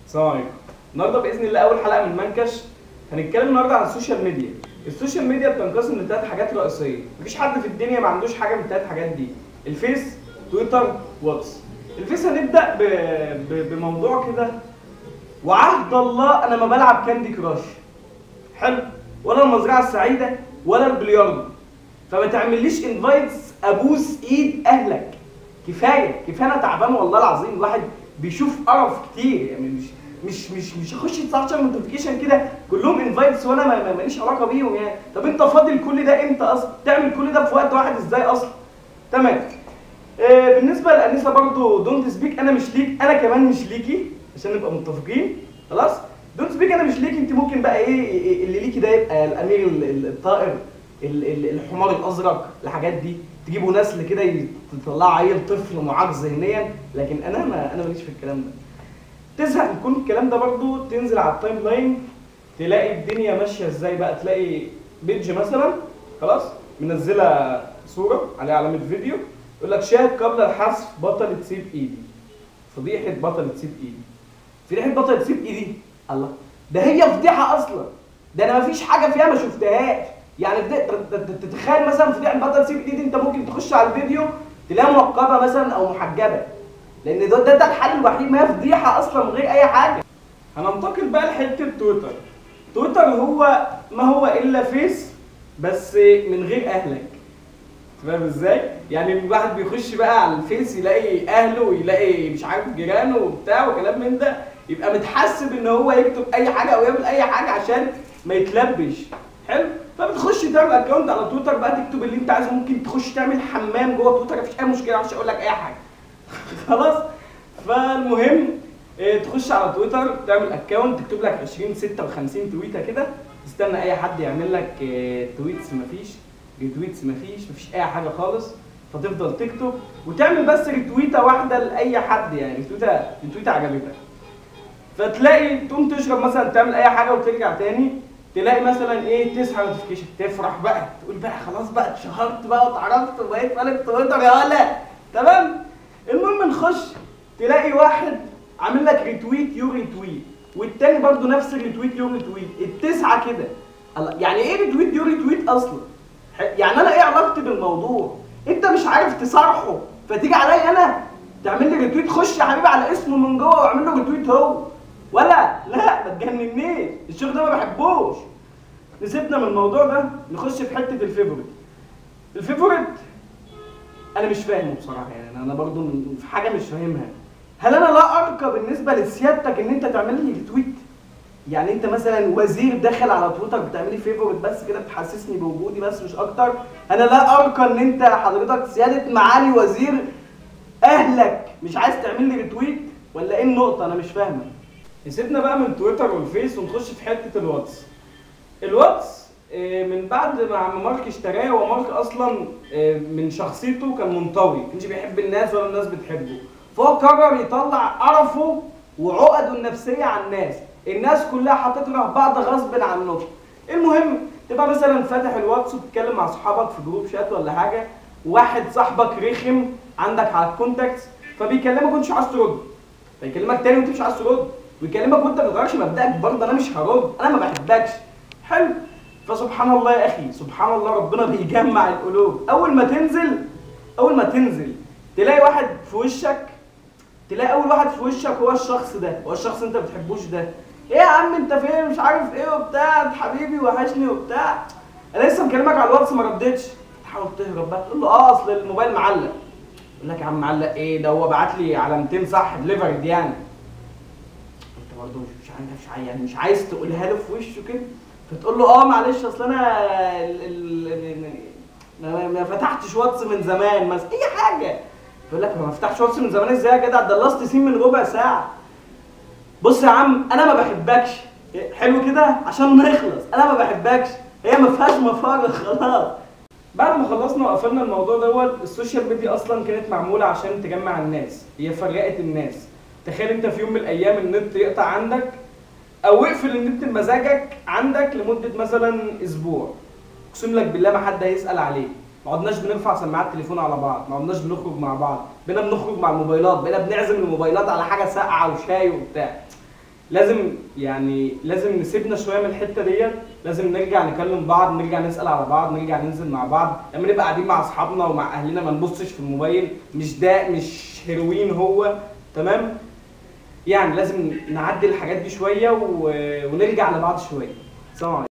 السلام عليكم. النهارده باذن الله اول حلقه من منكش. هنتكلم النهارده عن السوشيال ميديا. السوشيال ميديا بتنقسم لثلاث حاجات رئيسيه، مفيش حد في الدنيا ما عندوش حاجه من الثلاث حاجات دي: الفيس، تويتر، واتس. الفيس هنبدا بموضوع كده، وعهد الله انا ما بلعب كاندي كراش، حلو، ولا المزرعه السعيده ولا البلياردو، فما تعمليش انفايتس ابوس ايد اهلك. كفايه انا تعبان والله العظيم. الواحد بيشوف قرف كتير، يعني مش هخش 19 نوتيفيكيشن كده كلهم انفايتس وانا ماليش علاقه بيهم. يعني طب انت فاضل كل ده امتى اصلا؟ تعمل كل ده في وقت واحد ازاي اصلا؟ تمام. بالنسبه لانسه برضو دونت سبيك، انا مش ليك، انا كمان مش ليكي، عشان نبقى متفقين. خلاص؟ دونت سبيك انا مش ليكي. انت ممكن بقى ايه اللي ليكي ده يبقى الامير الطائر، الحمار الازرق، الحاجات دي تجيبوا نسل كده تطلعوا عيل طفل معاق ذهنيا، لكن انا ماليش في الكلام ده. تزهق من كل الكلام ده برضو، تنزل على التايم لاين تلاقي الدنيا ماشيه ازاي بقى. تلاقي بيدج مثلا خلاص منزله صوره عليها علامه فيديو، يقول لك شاهد قبل الحذف بطل تسيب ايدي، فضيحه بطل تسيب ايدي. فضيحه بطل تسيب ايدي، الله، ده هي فضيحه اصلا، ده انا مفيش حاجه فيها ما شفتهاش. يعني تتخيل مثلا فضيحه بطل تسيب ايدي، انت ممكن تخش على الفيديو تلاقيها منقبه مثلا او محجبه، لان ده الحل الوحيد، ما هي فضيحه اصلا من غير اي حاجه. هننتقل بقى لحته تويتر. تويتر هو ما هو الا فيس بس من غير اهلك. فاهم ازاي؟ يعني الواحد بيخش بقى على الفيس يلاقي اهله ويلاقي مش عارف جيرانه وبتاع وكلام من ده، يبقى متحسب ان هو يكتب اي حاجه او يعمل اي حاجه عشان ما يتلبش. حلو؟ فبتخش تعمل اكونت على تويتر بقى، تكتب اللي انت عايزه، ممكن تخش تعمل حمام جوه تويتر، مفيش اي مشكله، مش هقول لك اي حاجه. خلاص؟ فالمهم تخش على تويتر تعمل اكونت، تكتب لك 20 56 تويته كده، تستنى اي حد يعمل لك تويتس، مفيش ريتويتس، مفيش اي حاجه خالص، فتفضل تكتب وتعمل بس ريتويته واحده لاي حد، يعني ريتويته عجبتك، فتلاقي تقوم تشرب مثلا، تعمل اي حاجه وترجع تاني تلاقي مثلا ايه، تصحى نوتيفيكيشن، تفرح بقى، تقول بقى خلاص بقى اتشهرت بقى واتعرفت وبقيت مالك تويتر يا ولا. تمام؟ المهم نخش تلاقي واحد عامل لك ريتويت يو ريتويت، والتاني برضه نفس الريتويت يو ريتويت، التسعه كده. يعني ايه ريتويت يو ريتويت اصلا؟ يعني انا ايه علاقتي بالموضوع؟ انت مش عارف تصارحه فتيجي عليا انا تعمل لي ريتويت؟ خش يا حبيبي على اسمه من جوه واعمل له ريتويت هو، ولا لا ما تجننيش، الشغل ده ما بحبوش. نسيبنا من الموضوع ده، نخش في حته الفيفوريت. الفيفوريت انا مش فاهمه بصراحه، يعني انا برضو في حاجه مش فاهمها. هل انا لا ارقى بالنسبه لسيادتك ان انت تعمل لي ريتويت؟ يعني انت مثلا وزير داخل على تويتر بتعمل لي فيفوريت بس كده، بتحسسني بوجودي بس مش اكتر؟ انا لا ارقى ان انت حضرتك سياده معالي وزير اهلك مش عايز تعمل لي ريتويت؟ ولا ايه النقطه؟ انا مش فاهمه. سيبنا بقى من تويتر والفيس ونخش في حته الواتس. الواتس من بعد ما مارك اشتراه، ومارك اصلا من شخصيته كان منطوي، ما كانش بيحب الناس ولا الناس بتحبه، فهو قرر يطلع قرفه وعقده النفسيه على الناس كلها هتكره بعض غصب عنهم. المهم تبقى مثلا فاتح الواتس وبتتكلم مع اصحابك في جروب شات ولا حاجه، وواحد صاحبك رخم عندك على الكونتاكتس فبيكلمك وانت مش عايز ترد، فيكلمك تاني وانت مش عايز ترد، ويكلمك وانت ما بتغيرش مبدأك برضه، انا مش هرد، انا ما بحبكش. حلو؟ فسبحان الله يا اخي، سبحان الله، ربنا بيجمع القلوب. اول ما تنزل تلاقي واحد في وشك، تلاقي اول واحد في وشك هو الشخص ده، هو الشخص انت ما بتحبوش ده. ايه يا عم انت فين؟ مش عارف ايه وبتاع، حبيبي وحشني وبتاع، انا لسه مكلمك على الواتس ما ردتش، تحاول تهرب بقى، تقول له اصل الموبايل معلق. يقول لك يا عم معلق ايه؟ ده هو بعت لي علامتين صح دليفرد يعني. انت برضه مش عايز تقولها له في وشه كده، فتقول له معلش اصل انا ما فتحتش واتس من زمان مثلا، اي حاجه. يقول لك ما فتحتش واتس من زمان ازاي يا جدع؟ ده اللاست سين من ربع ساعه. بص يا عم انا ما بحبكش، حلو كده عشان نخلص، انا ما بحبكش، هي ما فيهاش مفر خلاص. بعد ما خلصنا وقفلنا الموضوع دوت، السوشيال ميديا اصلا كانت معموله عشان تجمع الناس، هي فرقت الناس. تخيل انت في يوم من الايام النت يقطع عندك، او اقفل النت بمزاجك عندك لمده مثلا اسبوع، اقسم لك بالله ما حد هيسال عليك، ما عدناش بنرفع سماعات تليفون على بعض، ما عدناش بنخرج مع بعض، بقينا بنخرج مع الموبايلات، بقينا بنعزم الموبايلات على حاجه ساقعه وشاي وبتاع. لازم نسيبنا شويه من الحته ديت، لازم نرجع نكلم بعض، نرجع نسال على بعض، نرجع ننزل مع بعض، لما نبقى قاعدين مع اصحابنا ومع اهلنا ما نبصش في الموبايل، مش هيروين هو، تمام؟ يعني لازم نعدي الحاجات دي شويه ونرجع لبعض شويه. سلام عليكم.